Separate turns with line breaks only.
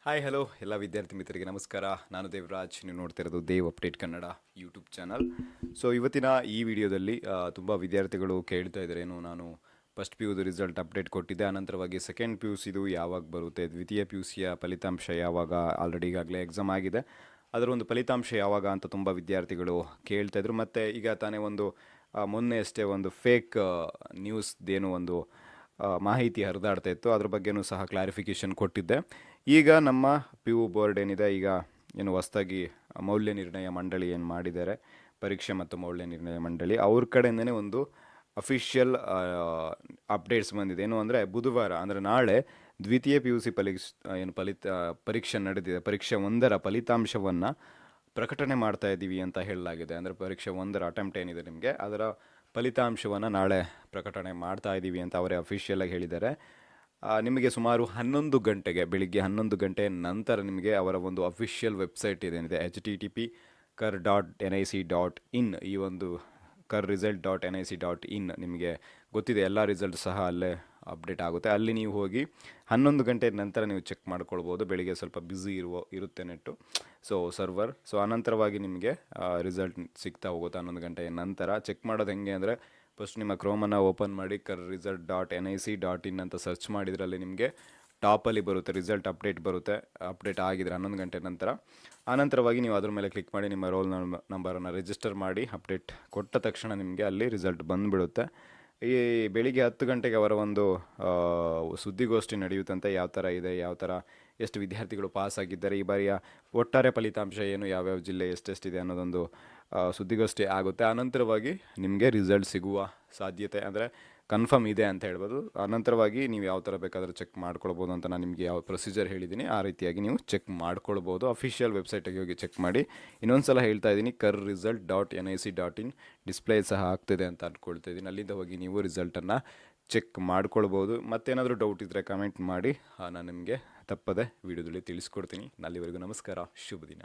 Hi hello ಎಲ್ಲ ವಿದ್ಯಾರ್ಥಿ ಮಿತ್ರರಿಗೆ ನಮಸ್ಕಾರ. ನಾನು ದೇವರಾಜ್, ನೀವು ನೋಡ್ತಾ ಇರೋದು Dev update Kannada YouTube channel. So ಇವತ್ತಿನ ಈ ವಿಡಿಯೋದಲ್ಲಿ ತುಂಬ ವಿದ್ಯಾರ್ಥಿಗಳು ಕೇಳ್ತಾ ಇದ್ದಾರೆ, ಏನು ನಾನು ಫಸ್ಟ್ ಪಿ ಯುದು ರಿಸಲ್ಟ್ ಅಪ್ಡೇಟ್ ಕೊಟ್ಟಿದ್ದೆ, ಅನಂತರವಾಗಿ ಸೆಕೆಂಡ್ ಪಿ ಯು ಸಿದು ಯಾವಾಗ ಬರುತ್ತೆ, ದ್ವಿತೀಯ ಪಿ ಯು ಸಿಯ ಫಲಿತಾಂಶ ಯಾವಾಗ, ಆಲ್ರೆಡಿ ಈಗಾಗಲೇ ಎಕ್ಸಾಮ್ ಆಗಿದೆ, ಅದರ ಒಂದು ಫಲಿತಾಂಶ ಯಾವಾಗ ಅಂತ ತುಂಬ ವಿದ್ಯಾರ್ಥಿಗಳು ಕೇಳ್ತಾಯಿದ್ರು. ಮತ್ತು ಈಗ ತಾನೇ ಒಂದು ಮೊನ್ನೆ ಅಷ್ಟೇ ಒಂದು ಫೇಕ್ ನ್ಯೂಸ್ದೇನು ಒಂದು ಮಾಹಿತಿ ಹರಿದಾಡ್ತಾ ಇತ್ತು, ಅದ್ರ ಬಗ್ಗೆನೂ ಸಹ ಕ್ಲಾರಿಫಿಕೇಷನ್ ಕೊಟ್ಟಿದ್ದೆ. ಈಗ ನಮ್ಮ ಪಿ ಯು ಬೋರ್ಡ್ ಏನಿದೆ, ಈಗ ಏನು ಹೊಸದಾಗಿ ಮೌಲ್ಯ ನಿರ್ಣಯ ಮಂಡಳಿ ಏನು ಮಾಡಿದ್ದಾರೆ, ಪರೀಕ್ಷೆ ಮತ್ತು ಮೌಲ್ಯ ನಿರ್ಣಯ ಮಂಡಳಿ, ಅವ್ರ ಕಡೆಯಿಂದನೇ ಒಂದು ಅಫಿಷಿಯಲ್ ಅಪ್ಡೇಟ್ಸ್ ಬಂದಿದೆ. ಏನು ಅಂದರೆ ಬುಧವಾರ ಅಂದರೆ ನಾಳೆ ದ್ವಿತೀಯ ಪಿ ಯು ಸಿ ಪರೀಕ್ಷೆ ನಡೆದಿದೆ, ಪರೀಕ್ಷೆ 1ರ ಫಲಿತಾಂಶವನ್ನು ಪ್ರಕಟಣೆ ಮಾಡ್ತಾ ಇದ್ದೀವಿ ಅಂತ ಹೇಳಲಾಗಿದೆ. ಅಂದರೆ ಪರೀಕ್ಷೆ 1ರ ಅಟೆಂಪ್ಟ್ ಏನಿದೆ ನಿಮಗೆ, ಅದರ ಫಲಿತಾಂಶವನ್ನು ನಾಳೆ ಪ್ರಕಟಣೆ ಮಾಡ್ತಾ ಇದ್ದೀವಿ ಅಂತ ಅವರೇ ಅಫಿಷಿಯಲಾಗಿ ಹೇಳಿದ್ದಾರೆ. ನಿಮಗೆ ಸುಮಾರು 11 ಗಂಟೆಗೆ, ಬೆಳಿಗ್ಗೆ 11 ಗಂಟೆ ನಂತರ ನಿಮಗೆ ಅವರ ಒಂದು ಅಫಿಷಿಯಲ್ ವೆಬ್ಸೈಟ್ ಇದೇನಿದೆ http://kar.nic.in, ಈ ಒಂದು karresult.nic.in ನಿಮಗೆ ಗೊತ್ತಿದೆ, ಎಲ್ಲ ರಿಸಲ್ಟ್ ಸಹ ಅಲ್ಲೇ ಅಪ್ಡೇಟ್ ಆಗುತ್ತೆ. ಅಲ್ಲಿ ನೀವು ಹೋಗಿ 11 ಗಂಟೆ ನಂತರ ನೀವು ಚೆಕ್ ಮಾಡ್ಕೊಳ್ಬೋದು. ಬೆಳಿಗ್ಗೆ ಸ್ವಲ್ಪ ಬ್ಯುಸಿ ಇರುತ್ತೆ ನೆಟ್ಟು, ಸೊ ಸರ್ವರ್. ಸೊ ಅನಂತರವಾಗಿ ನಿಮಗೆ ರಿಸಲ್ಟ್ ಸಿಗ್ತಾ ಹೋಗುತ್ತೆ 11 ಗಂಟೆಯ ನಂತರ. ಚೆಕ್ ಮಾಡೋದು ಹೆಂಗೆ ಅಂದರೆ, ಫಸ್ಟ್ ನಿಮ್ಮ ಕ್ರೋಮನ್ನು ಓಪನ್ ಮಾಡಿ karresult.nic.in ಅಂತ ಸರ್ಚ್ ಮಾಡಿದ್ರಲ್ಲಿ ನಿಮಗೆ ಟಾಪಲ್ಲಿ ಬರುತ್ತೆ, ರಿಸಲ್ಟ್ ಅಪ್ಡೇಟ್ ಬರುತ್ತೆ. ಅಪ್ಡೇಟ್ ಆಗಿದ್ರೆ 11 ಗಂಟೆ ನಂತರ, ಆನಂತರವಾಗಿ ನೀವು ಅದ್ರ ಮೇಲೆ ಕ್ಲಿಕ್ ಮಾಡಿ ನಿಮ್ಮ ರೋಲ್ ನಂಬರನ್ನು ರಿಜಿಸ್ಟರ್ ಮಾಡಿ ಅಪ್ಡೇಟ್ ಕೊಟ್ಟ ತಕ್ಷಣ ನಿಮಗೆ ಅಲ್ಲಿ ರಿಸಲ್ಟ್ ಬಂದುಬಿಡುತ್ತೆ. ಈ ಬೆಳಿಗ್ಗೆ 10 ಗಂಟೆಗೆ ಅವರ ಒಂದು ಸುದ್ದಿಗೋಷ್ಠಿ ನಡೆಯುತ್ತಂತೆ, ಯಾವ ಥರ ಇದೆ, ಯಾವ ಥರ ಎಷ್ಟು ವಿದ್ಯಾರ್ಥಿಗಳು ಪಾಸ್ ಆಗಿದ್ದಾರೆ, ಈ ಬಾರಿಯ ಒಟ್ಟಾರೆ ಫಲಿತಾಂಶ ಏನು, ಯಾವ್ಯಾವ ಜಿಲ್ಲೆ ಎಷ್ಟೆಷ್ಟಿದೆ ಅನ್ನೋದೊಂದು ಸುದ್ದಿಗೋಷ್ಠಿ ಆಗುತ್ತೆ. ಅನಂತರವಾಗಿ ನಿಮಗೆ ರಿಸಲ್ಟ್ ಸಿಗುವ ಸಾಧ್ಯತೆ ಅಂದರೆ ಕನ್ಫರ್ಮ್ ಇದೆ ಅಂತ ಹೇಳ್ಬೋದು. ಅನಂತರವಾಗಿ ನೀವು ಯಾವ ಥರ ಬೇಕಾದರೂ ಚೆಕ್ ಮಾಡ್ಕೊಳ್ಬೋದು ಅಂತ ನಾನು ನಿಮಗೆ ಯಾವ ಪ್ರೊಸೀಜರ್ ಹೇಳಿದ್ದೀನಿ ಆ ರೀತಿಯಾಗಿ ನೀವು ಚೆಕ್ ಮಾಡ್ಕೊಳ್ಬೋದು. ಅಫಿಷಿಯಲ್ ವೆಬ್ಸೈಟಿಗೆ ಹೋಗಿ ಚೆಕ್ ಮಾಡಿ. ಇನ್ನೊಂದು ಸಲ ಹೇಳ್ತಾ ಇದ್ದೀನಿ, karresult.nic.in ಡಿಸ್ಪ್ಲೇ ಸಹ ಆಗ್ತಿದೆ ಅಂತ ಅಂದ್ಕೊಳ್ತಾ ಇದ್ದೀನಿ. ಅಲ್ಲಿಂದ ಹೋಗಿ ನೀವು ರಿಸಲ್ಟನ್ನು ಚೆಕ್ ಮಾಡ್ಕೊಳ್ಬೋದು. ಮತ್ತೇನಾದರೂ ಡೌಟ್ ಇದ್ದರೆ ಕಮೆಂಟ್ ಮಾಡಿ, ನಾನು ನಿಮಗೆ ತಪ್ಪದೆ ವಿಡಿಯೋದಲ್ಲಿ ತಿಳಿಸ್ಕೊಡ್ತೀನಿ. ಅಲ್ಲಿವರೆಗೂ ನಮಸ್ಕಾರ, ಶುಭ ದಿನ.